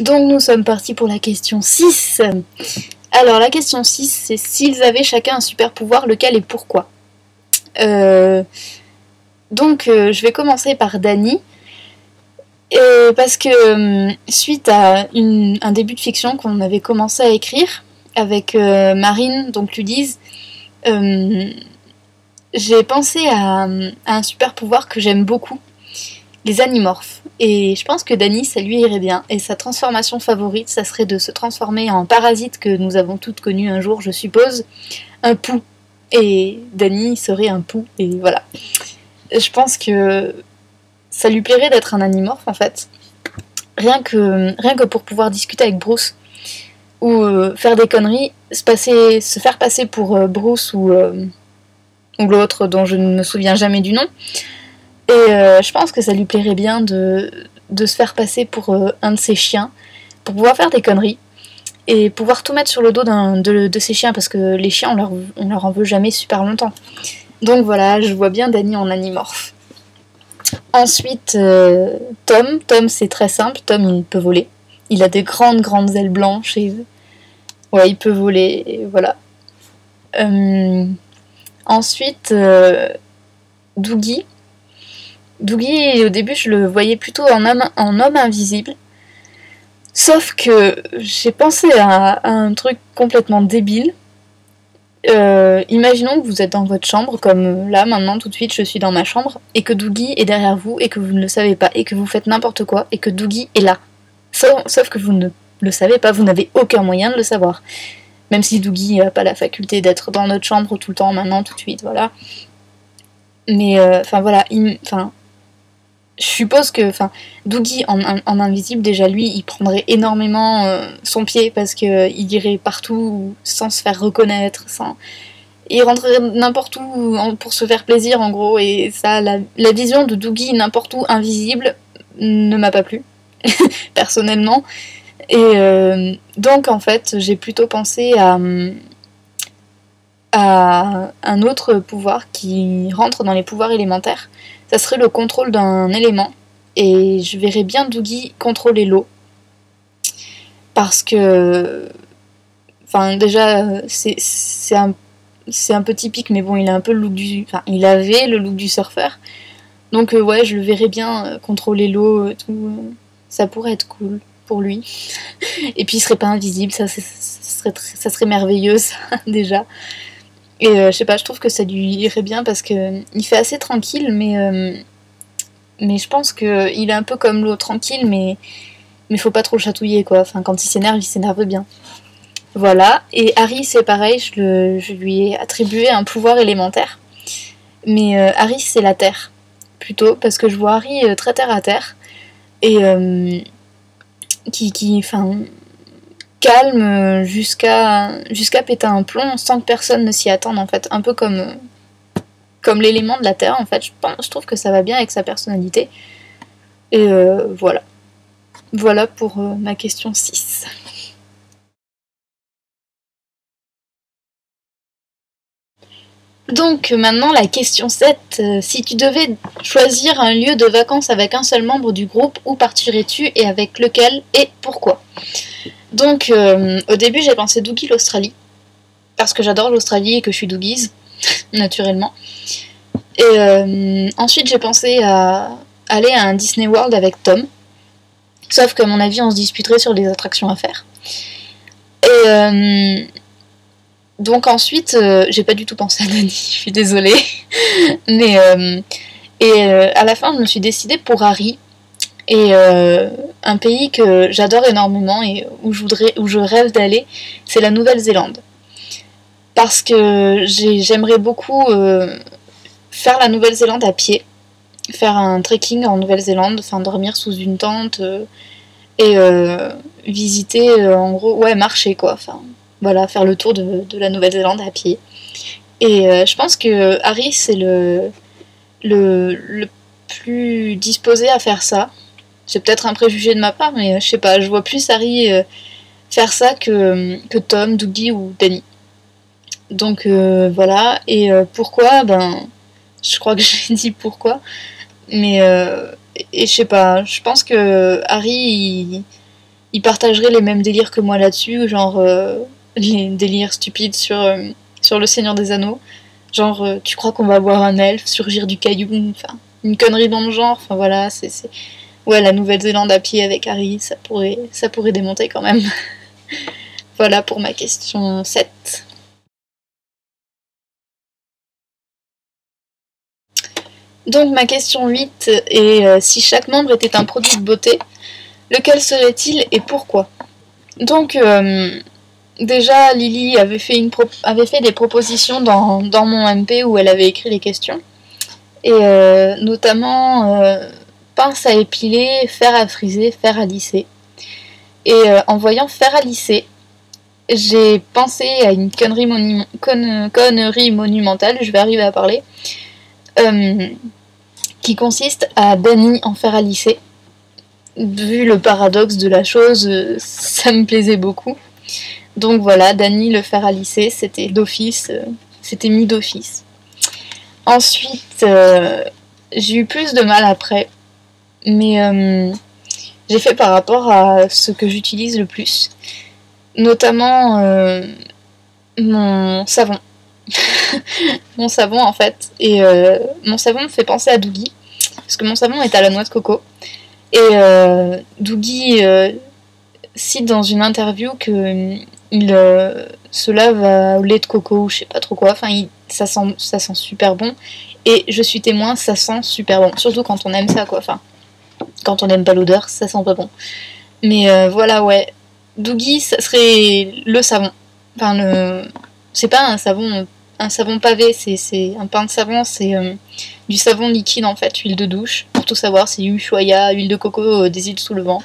Donc nous sommes partis pour la question 6. Alors la question 6, c'est s'ils avaient chacun un super pouvoir, lequel et pourquoi. Je vais commencer par Dany. Parce que suite à un début de fiction qu'on avait commencé à écrire avec Marine, donc Ludise, j'ai pensé à un super pouvoir que j'aime beaucoup, les animorphes. Et je pense que Dany, ça lui irait bien. Et sa transformation favorite, ça serait de se transformer en parasite que nous avons toutes connu un jour, je suppose, un pou. Et Dany serait un pou, et voilà. Je pense que ça lui plairait d'être un animorphe, en fait. Rien que pour pouvoir discuter avec Bruce, ou faire des conneries, se faire passer pour Bruce ou l'autre dont je ne me souviens jamais du nom. Et je pense que ça lui plairait bien de se faire passer pour un de ses chiens, pour pouvoir faire des conneries, et pouvoir tout mettre sur le dos de ses chiens, parce que les chiens, on leur en veut jamais super longtemps. Donc voilà, je vois bien Dany en animorphe. Ensuite, Tom, c'est très simple. Tom, il peut voler. Il a des grandes ailes blanches et ouais, il peut voler, et voilà. Ensuite, Dougie. Dougie, au début, je le voyais plutôt en homme invisible. Sauf que j'ai pensé à un truc complètement débile. Imaginons que vous êtes dans votre chambre, comme là, maintenant, tout de suite, je suis dans ma chambre, et que Dougie est derrière vous, et que vous ne le savez pas, et que vous faites n'importe quoi, et que Dougie est là. Sauf que vous ne le savez pas, vous n'avez aucun moyen de le savoir. Même si Dougie n'a pas la faculté d'être dans notre chambre tout le temps, maintenant, tout de suite, voilà. Mais, voilà, je suppose que, Dougie en invisible, déjà lui, il prendrait énormément son pied parce qu'il irait partout sans se faire reconnaître, il rentrerait n'importe où pour se faire plaisir en gros, et ça, la vision de Dougie n'importe où invisible ne m'a pas plu, personnellement. Et donc en fait, j'ai plutôt pensé à un autre pouvoir qui rentre dans les pouvoirs élémentaires. Ça serait le contrôle d'un élément, et je verrais bien Dougie contrôler l'eau, parce que déjà c'est un peu typique, mais bon, il a un peu le look il avait le look du surfeur, donc ouais, je le verrais bien contrôler l'eau, tout, ça pourrait être cool pour lui. Et puis il serait pas invisible, ça serait merveilleux, ça, déjà. Et je sais pas, je trouve que ça lui irait bien parce que il fait assez tranquille, mais je pense qu'il est un peu comme l'eau, tranquille, mais faut pas trop le chatouiller, quoi. Quand il s'énerve bien. Voilà. Et Harry, c'est pareil, je lui ai attribué un pouvoir élémentaire. Mais Harry, c'est la terre, plutôt, parce que je vois Harry très terre à terre, et calme jusqu'à péter un plomb sans que personne ne s'y attende, en fait. Un peu comme l'élément de la terre, en fait. Je trouve que ça va bien avec sa personnalité. Et voilà. Voilà pour ma question 6. Donc maintenant la question 7, si tu devais choisir un lieu de vacances avec un seul membre du groupe, où partirais-tu et avec lequel et pourquoi? Donc au début j'ai pensé Dougie l'Australie, parce que j'adore l'Australie et que je suis Dougies, naturellement. Et ensuite j'ai pensé à aller à un Disney World avec Tom, sauf qu'à mon avis on se disputerait sur les attractions à faire. Et donc ensuite, j'ai pas du tout pensé à Dany, je suis désolée. Mais à la fin, je me suis décidée pour Harry. Et un pays que j'adore énormément et où je rêve d'aller, c'est la Nouvelle-Zélande. Parce que j'aimerais beaucoup faire la Nouvelle-Zélande à pied, faire un trekking en Nouvelle-Zélande, dormir sous une tente et visiter, en gros, ouais, marcher quoi. Voilà, faire le tour de la Nouvelle-Zélande à pied. Et je pense que Harry, c'est le plus disposé à faire ça. C'est peut-être un préjugé de ma part, mais je sais pas, je vois plus Harry faire ça que Tom, Dougie ou Dany. Donc voilà, et pourquoi, je crois que j'ai dit pourquoi, mais et je sais pas, je pense que Harry, il partagerait les mêmes délires que moi là-dessus, genre les délires stupides sur le Seigneur des Anneaux. Genre, tu crois qu'on va voir un elfe surgir du caillou, enfin, une connerie dans le genre, enfin voilà, Ouais, la Nouvelle-Zélande à pied avec Harry, ça pourrait démonter quand même. Voilà pour ma question 7. Donc ma question 8 est si chaque membre était un produit de beauté, lequel serait-il et pourquoi? Donc déjà Lily avait fait des propositions dans mon MP où elle avait écrit les questions. Et notamment pince à épiler, fer à friser, fer à lisser. Et en voyant fer à lisser, j'ai pensé à une connerie monumentale, je vais arriver à parler, qui consiste à Dany en fer à lisser. Vu le paradoxe de la chose, ça me plaisait beaucoup. Donc voilà, Dany le fer à lisser, c'était d'office, c'était mis d'office. Ensuite, j'ai eu plus de mal après, mais j'ai fait par rapport à ce que j'utilise le plus, notamment mon savon. Mon savon en fait, et mon savon me fait penser à Doogie, parce que mon savon est à la noix de coco, et Doogie cite dans une interview que il se lave au lait de coco ou je sais pas trop quoi, enfin ça sent super bon, et je suis témoin, ça sent super bon, surtout quand on aime ça quoi, enfin quand on n'aime pas l'odeur, ça sent pas bon. Mais voilà, ouais, Doogie ça serait le savon, enfin c'est pas un savon pavé, c'est un pain de savon, c'est du savon liquide en fait, huile de douche, pour tout savoir, c'est Ushuaïa, huile de coco des îles sous le vent.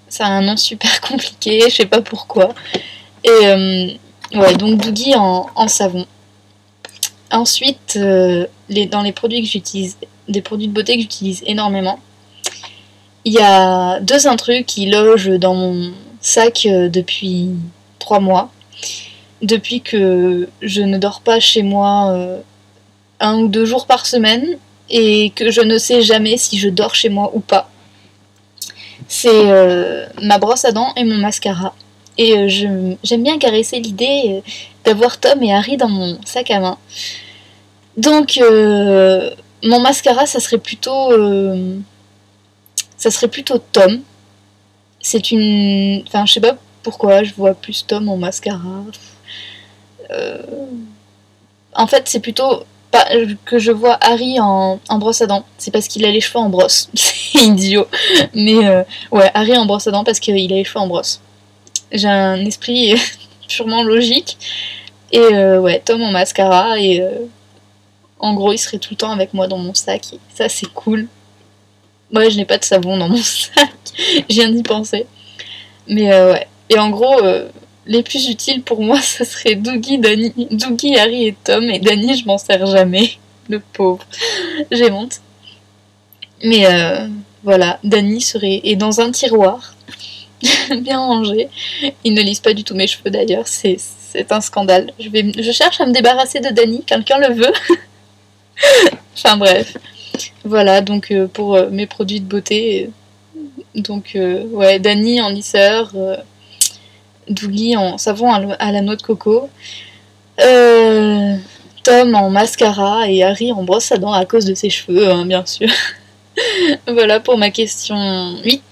Ça a un nom super compliqué, je sais pas pourquoi. Et ouais, donc Doogie en savon. Ensuite, dans les produits que j'utilise, des produits de beauté que j'utilise énormément, il y a 2 intrus qui logent dans mon sac depuis 3 mois. Depuis que je ne dors pas chez moi 1 ou 2 jours par semaine et que je ne sais jamais si je dors chez moi ou pas. C'est ma brosse à dents et mon mascara. Et j'aime bien caresser l'idée d'avoir Tom et Harry dans mon sac à main. Donc mon mascara, ça serait plutôt Tom. C'est une... Enfin, je sais pas pourquoi, je vois plus Tom en mascara. En fait, c'est plutôt pas que je vois Harry en brosse à dents. C'est parce qu'il a les cheveux en brosse. C'est idiot. Mais ouais, Harry en brosse à dents parce qu'il a les cheveux en brosse. J'ai un esprit purement logique. Et ouais, Tom en mascara. Et en gros, il serait tout le temps avec moi dans mon sac. Et ça, c'est cool. Ouais, je n'ai pas de savon dans mon sac. Je viens d'y penser. Mais ouais. Et en gros, les plus utiles pour moi, ça serait Doogie, Harry et Tom. Et Dany, je m'en sers jamais. Le pauvre. J'ai honte. Mais voilà, Dany est dans un tiroir. Bien rangé. Ils ne lisent pas du tout mes cheveux d'ailleurs. C'est un scandale. Je cherche à me débarrasser de Dany. Quelqu'un le veut? Enfin bref. Voilà, donc pour mes produits de beauté. Donc ouais, Dany en lisseur. Doogie en savon à la noix de coco, Tom en mascara et Harry en brosse à dents à cause de ses cheveux, hein, bien sûr. Voilà pour ma question 8.